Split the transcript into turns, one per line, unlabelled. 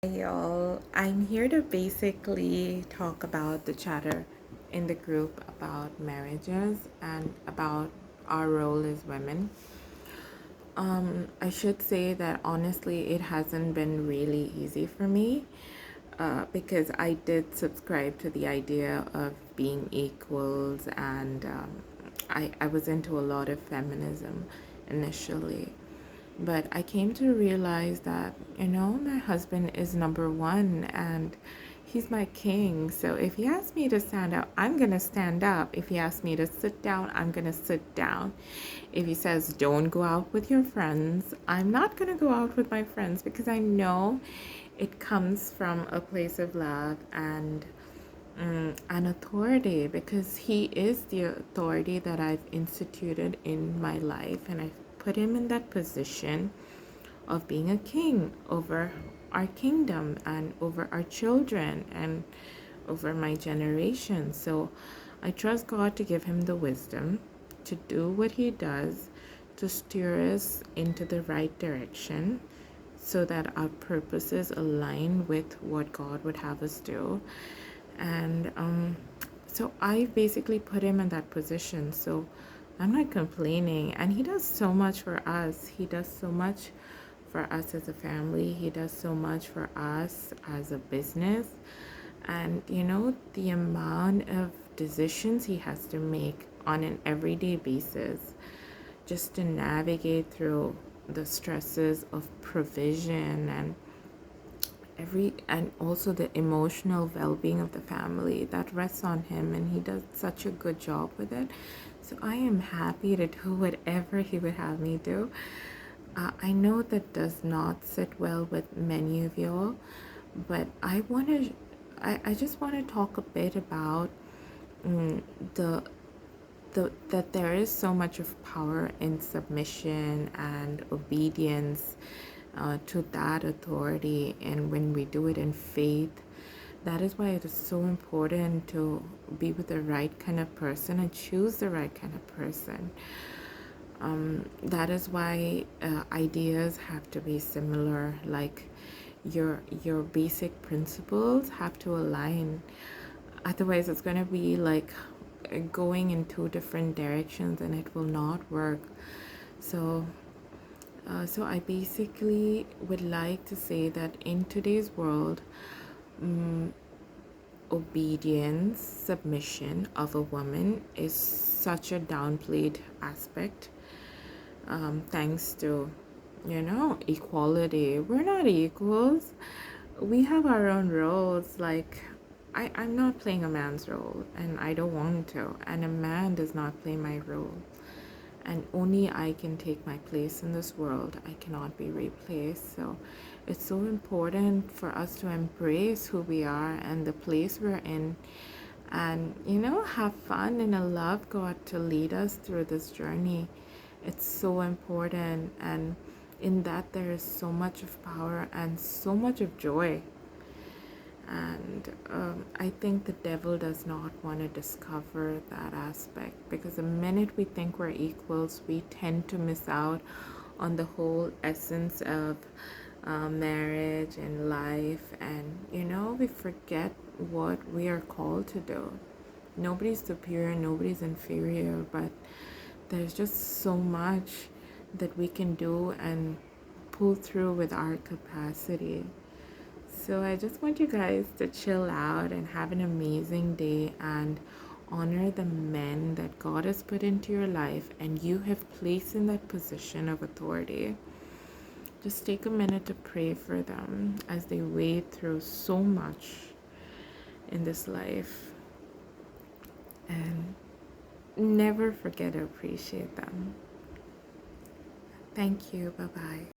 Hey y'all, I'm here to basically talk about the chatter in the group about marriages and about our role as women. I should say that honestly, it hasn't been really easy for me because I did subscribe to the idea of being equals, and I was into a lot of feminism initially. But I came to realize that, my husband is number one and he's my king. So if he asks me to stand up, I'm going to stand up. If he asks me to sit down, I'm going to sit down. If he says, don't go out with your friends, I'm not going to go out with my friends because I know it comes from a place of love and an authority, because he is the authority that I've instituted in my life, and I've put him in that position of being a king over our kingdom and over our children and over my generation. So I trust God to give him the wisdom to do what he does, to steer us into the right direction so that our purposes align with what God would have us do. And so I basically put him in that position. So I'm not complaining. And he does so much for us. He does so much for us as a family. He does so much for us as a business. And the amount of decisions he has to make on an everyday basis just to navigate through the stresses of provision and also the emotional well-being of the family that rests on him, and he does such a good job with it. So I am happy to do whatever he would have me do. I know that does not sit well with many of y'all, but I just want to talk a bit about the that there is so much of power in submission and obedience to that authority, and when we do it in faith, that is why it is so important to be with the right kind of person and choose the right kind of person. That is why ideas have to be similar, like your basic principles have to align. Otherwise it's going to be like going in two different directions and it will not work. So I basically would like to say that in today's world, obedience, submission of a woman is such a downplayed aspect. Thanks to, equality. We're not equals. We have our own roles. Like, I'm not playing a man's role, and I don't want to. And a man does not play my role. And only I can take my place in this world. I cannot be replaced. So it's so important for us to embrace who we are and the place we're in, and have fun and allow God to lead us through this journey. It's so important, and in that there is so much of power and so much of joy. And I think the devil does not want to discover that aspect, because the minute we think we're equals, we tend to miss out on the whole essence of marriage and life. And we forget what we are called to do. Nobody's superior, nobody's inferior, but there's just so much that we can do and pull through with our capacity. So I just want you guys to chill out and have an amazing day and honor the men that God has put into your life and you have placed in that position of authority. Just take a minute to pray for them as they wade through so much in this life, and never forget to appreciate them. Thank you. Bye bye.